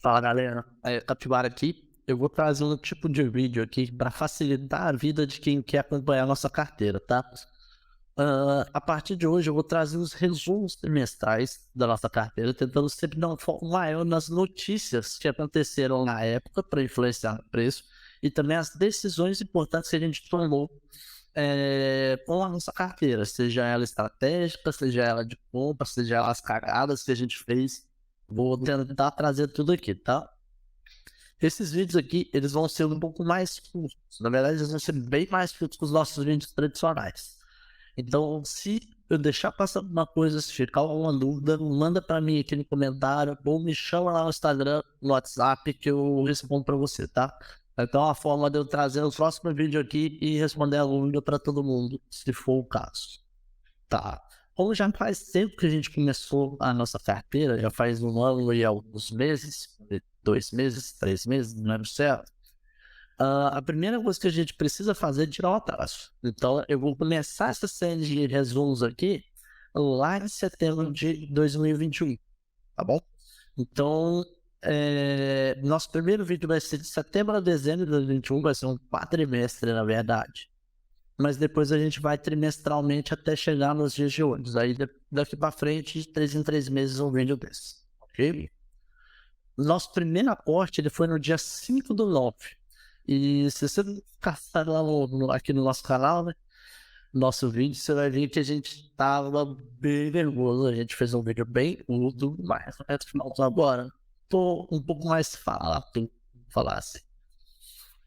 Fala galera, Capivara aqui. Eu vou trazer um tipo de vídeo aqui para facilitar a vida de quem quer acompanhar a nossa carteira, tá? A partir de hoje eu vou trazer os resumos trimestrais da nossa carteira, tentando sempre dar um foco maior nas notícias que aconteceram na época para influenciar o preço e também as decisões importantes que a gente tomou com a nossa carteira, seja ela estratégica, seja ela de compra, seja ela as cagadas que a gente fez. Vou tentar trazer tudo aqui, tá? Esses vídeos aqui, eles vão ser um pouco mais curtos. Na verdade, eles vão ser bem mais curtos que os nossos vídeos tradicionais. Então, se eu deixar passar uma coisa, se ficar alguma dúvida, manda para mim aqui no comentário ou me chama lá no Instagram, no WhatsApp, que eu respondo para você, tá? Então, é uma forma de eu trazer o próximo vídeo aqui e responder a dúvida para todo mundo, se for o caso. Tá. Como já faz tempo que a gente começou a nossa carteira, já faz um ano e alguns meses, 2 meses, 3 meses, não lembro certo. A primeira coisa que a gente precisa fazer é tirar o atraso. Então, eu vou começar essa série de resumos aqui lá em setembro de 2021, tá bom? Então, nosso primeiro vídeo vai ser de setembro a dezembro de 2021, vai ser um quadrimestre, na verdade. Mas depois a gente vai trimestralmente até chegar nos dias de hoje. Aí daqui para frente, de 3 em 3 meses, um vídeo desse, ok? Nosso primeiro aporte ele foi no dia 5/9. E se você caçar lá aqui no nosso canal, né? Nosso vídeo, você vai ver que a gente tava bem nervoso. A gente fez um vídeo bem curto, mas no final agora tô um pouco mais falado, falar assim.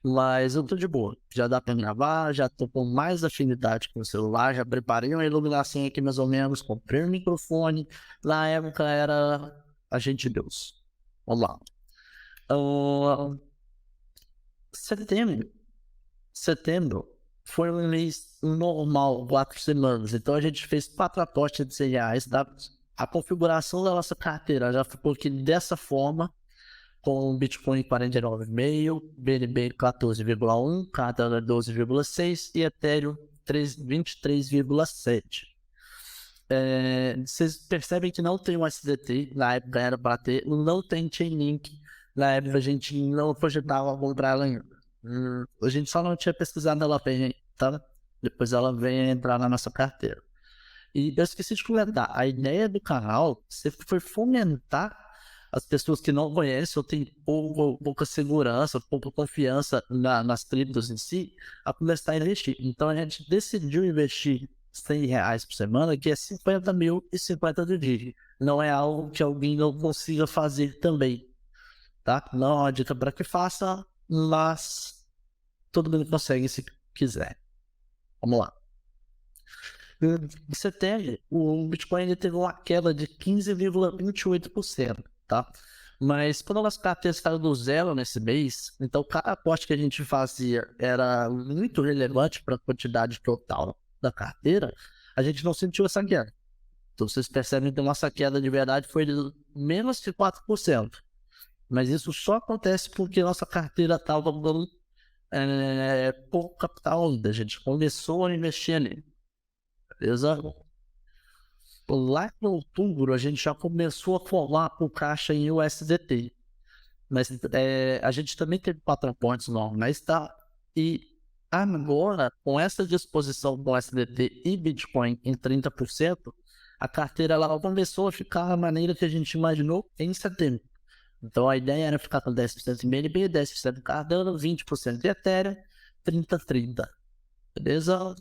Mas eu tô de boa, já dá pra gravar, já tô com mais afinidade com o celular, já preparei uma iluminação aqui mais ou menos, comprei um microfone, na época era Agente Deus. Vamos lá. Setembro, setembro foi um mês normal, 4 semanas, então a gente fez 4 apostas de R$ 100, tá? A configuração da nossa carteira já ficou aqui dessa forma, com Bitcoin 49,5, BNB 14,1, Cardano 12,6 e Ethereum 23,7. Vocês percebem que não tem um SDT, na época era para ter, não tem Chainlink, na época a gente não projetava comprar ela ainda. A gente só não tinha pesquisado ela bem, tá? Depois ela veio entrar na nossa carteira. E eu esqueci de comentar, a ideia do canal sempre foi fomentar as pessoas que não conhecem ou têm pouca segurança, pouca confiança nas criptos em si, a começar a investir. Então a gente decidiu investir R$ 100 por semana, que é 50 mil e 50 de dia. Não é algo que alguém não consiga fazer também, tá? Não é uma dica para que faça, mas todo mundo consegue se quiser. Vamos lá. Em setembro, o Bitcoin ele teve uma queda de 15,28%, tá? Mas quando as carteiras estavam do zero nesse mês, então cada aporte que a gente fazia era muito relevante para a quantidade total da carteira, a gente não sentiu essa queda. Então vocês percebem que a nossa queda de verdade foi de menos de 4%. Mas isso só acontece porque nossa carteira estava dando pouco capital ainda. A gente começou a investir ali. Beleza? Lá em outubro, a gente já começou a formar o caixa em USDT. Mas a gente também teve patrões normais, tá? E agora, com essa disposição do USDT e Bitcoin em 30%, a carteira ela começou a ficar da maneira que a gente imaginou em setembro. Então a ideia era ficar com 10% em BNB, 10% em Cardano, 20% em Ethereum, 30-30. Beleza?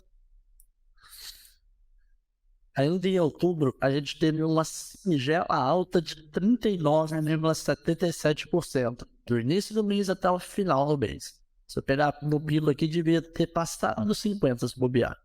Ainda em outubro, a gente teve uma singela alta de 39,77%, do início do mês até o final do mês. Se eu pegar no pilo aqui, devia ter passado dos 50 se bobear.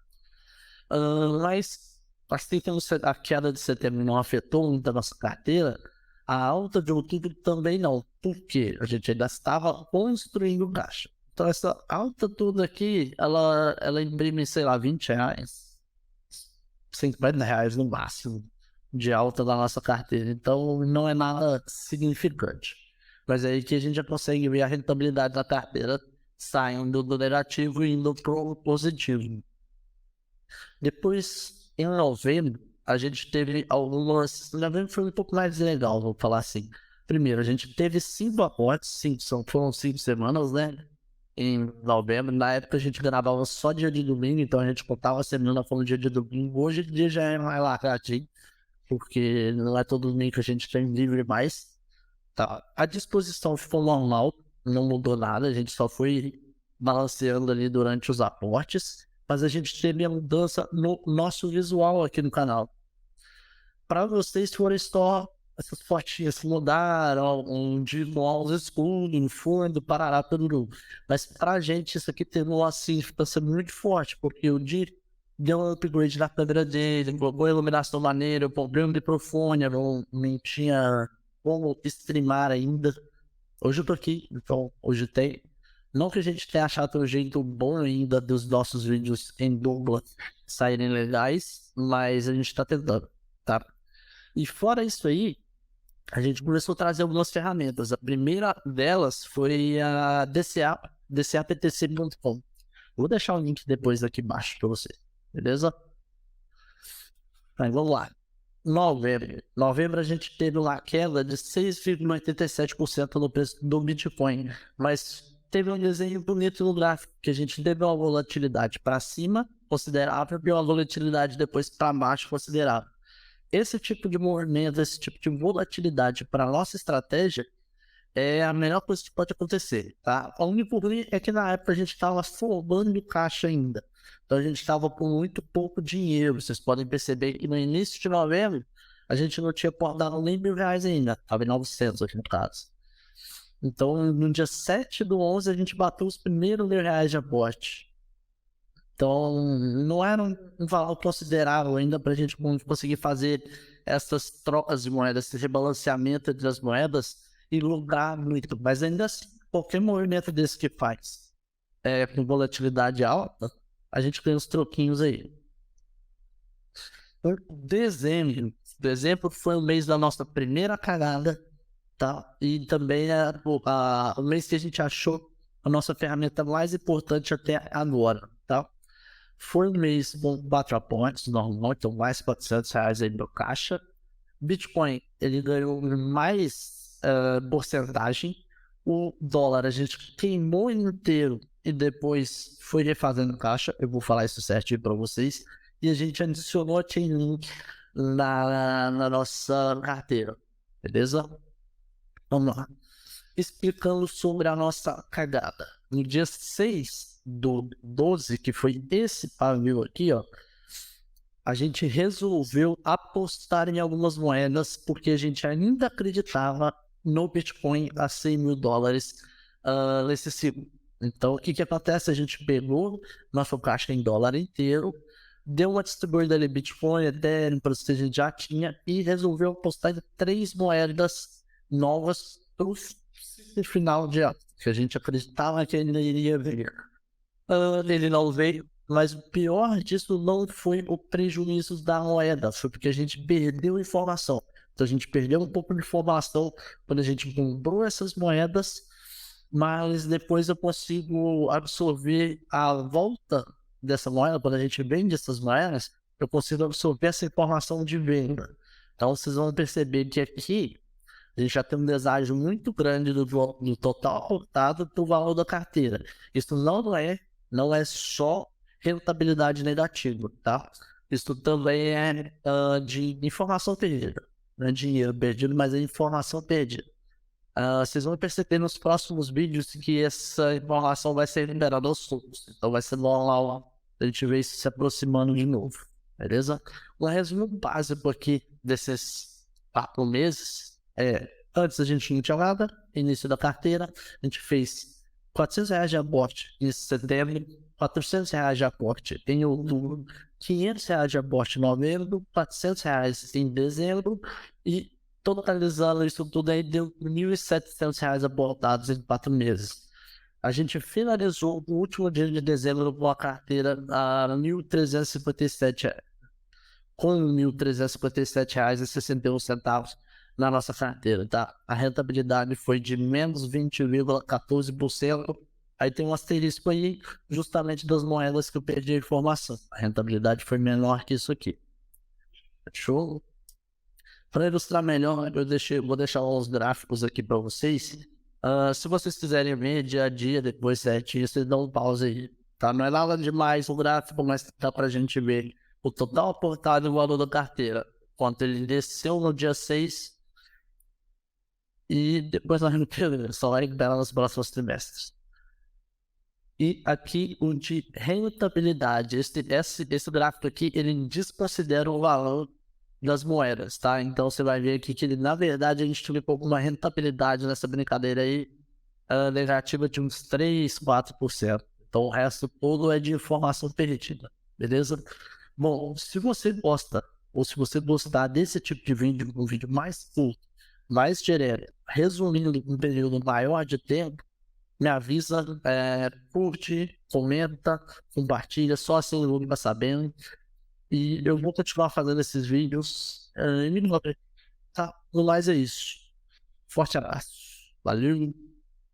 Mas assim que a queda de setembro não afetou muito a nossa carteira, a alta de outubro também não, porque a gente ainda estava construindo caixa. Então essa alta toda aqui, ela imprime, sei lá, R$ 20. R$ 50 no máximo de alta da nossa carteira. Então não é nada significante. Mas é aí que a gente já consegue ver a rentabilidade da carteira saindo do negativo e indo para o positivo. Depois, em novembro, a gente teve algumas. Novembro foi um pouco mais legal, vou falar assim. Primeiro, a gente teve 5 aportes, foram 5 semanas, né? Em novembro. Na época a gente gravava só dia de domingo, então a gente contava a semana como dia de domingo. Hoje em dia já é mais largadinho, porque não é todo domingo que a gente tem livre mais. Tá. A disposição ficou normal, não mudou nada, a gente só foi balanceando ali durante os aportes, mas a gente teve a mudança no nosso visual aqui no canal. Para vocês forem só essas fotinhas que mudaram, um de óculos escuros, no fundo, parará, tudo. Mas pra gente isso aqui teve uma significância muito forte, porque o Di deu um upgrade na câmera dele, colocou iluminação maneira, comprei um microfone, não tinha como streamar ainda. Hoje eu tô aqui, então hoje tem. Não que a gente tenha achado um jeito bom ainda dos nossos vídeos em dupla saírem legais, mas a gente tá tentando, tá? E fora isso aí, a gente começou a trazer algumas ferramentas. A primeira delas foi a DCA, dcaptc.com. Vou deixar o link depois aqui embaixo para você, beleza? Aí, vamos lá. Novembro a gente teve uma queda de 6,87% no preço do Bitcoin, mas teve um desenho bonito no gráfico, que a gente teve uma volatilidade para cima considerável e uma volatilidade depois para baixo considerável. Esse tipo de movimento, esse tipo de volatilidade para a nossa estratégia é a melhor coisa que pode acontecer, tá? O único ruim é que na época a gente estava formando caixa ainda. Então a gente estava com muito pouco dinheiro. Vocês podem perceber que no início de novembro a gente não tinha aportado nem R$ 1.000 ainda. Estava em 900 aqui no caso. Então no dia 7/11 a gente bateu os primeiros R$ 1.000 de aporte. Então, não era um valor considerável ainda para a gente conseguir fazer essas trocas de moedas, esse rebalanceamento entre as moedas e lucrar muito. Mas ainda assim, qualquer movimento desse que faz com volatilidade alta, a gente ganha uns troquinhos aí. Dezembro foi o mês da nossa primeira cagada, tá? E também é o mês que a gente achou a nossa ferramenta mais importante até agora, tá? Foi um mês com 4 aportes, normal, então mais R$ 400 aí no caixa. Bitcoin, ele ganhou mais porcentagem. O dólar a gente queimou inteiro e depois foi refazendo caixa. Eu vou falar isso certinho para vocês. E a gente adicionou a Chainlink na nossa carteira, beleza? Vamos lá. Explicando sobre a nossa cagada. No dia 6/12, que foi esse pavio aqui, ó, a gente resolveu apostar em algumas moedas porque a gente ainda acreditava no Bitcoin a US$ 100.000 nesse ciclo. Então, o que acontece? A gente pegou nosso caixa em dólar inteiro, deu uma distribuída ali Bitcoin, Ethereum, para que a gente já tinha, e resolveu apostar em 3 moedas novas para o final de ano, que a gente acreditava que ele iria vir. Ele não veio, mas o pior disso não foi o prejuízo da moeda, foi porque a gente perdeu informação. Então a gente perdeu um pouco de informação quando a gente comprou essas moedas, mas depois eu consigo absorver a volta dessa moeda, quando a gente vende essas moedas, eu consigo absorver essa informação de venda. Então vocês vão perceber que aqui a gente já tem um deságio muito grande do total aportado do valor da carteira. Isso não é só rentabilidade negativa, tá? Isso também é de informação perdida. Não é dinheiro perdido, mas é informação perdida. Vocês vão perceber nos próximos vídeos que essa informação vai ser liberada aos poucos. Então vai ser normal a gente ver isso se aproximando de novo. Beleza? Um resumo básico aqui desses 4 meses antes a gente não tinha nada, início da carteira, a gente fez R$ 400 de aporte em setembro, R$ 400 de aporte em outubro, R$ 500 de aporte em novembro, R$ 400 em dezembro e totalizando isso tudo aí deu R$ 1.700 aportados em 4 meses. A gente finalizou o último dia de dezembro com a carteira a R$ 1.357, com R$ 1.357,61 na nossa carteira, tá? A rentabilidade foi de menos 20,14%. Aí tem um asterisco aí, justamente das moedas que eu perdi a informação. A rentabilidade foi menor que isso aqui. Show? Para ilustrar melhor, vou deixar uns gráficos aqui para vocês. Se vocês quiserem ver dia a dia, depois certinho, vocês dão um pause aí. Tá? Não é nada demais o gráfico, mas dá para a gente ver o total aportado e o valor da carteira. Quanto ele desceu no dia 6 e depois nós só vai recuperar nos próximos trimestres. E aqui o de rentabilidade, esse gráfico aqui, ele desconsidera o valor das moedas, tá? Então você vai ver aqui que ele, na verdade, a gente teve uma rentabilidade nessa brincadeira aí, negativa de uns 3, 4%. Então o resto todo é de informação perdida, beleza? Bom, se você gosta, ou se você gostar desse tipo de vídeo, um vídeo mais curto, mais direto, resumindo um período maior de tempo, me avisa, curte, comenta, compartilha, só assim eu vou ficar sabendo. E eu vou continuar fazendo esses vídeos. Tá? No mais é isso. Forte abraço. Valeu.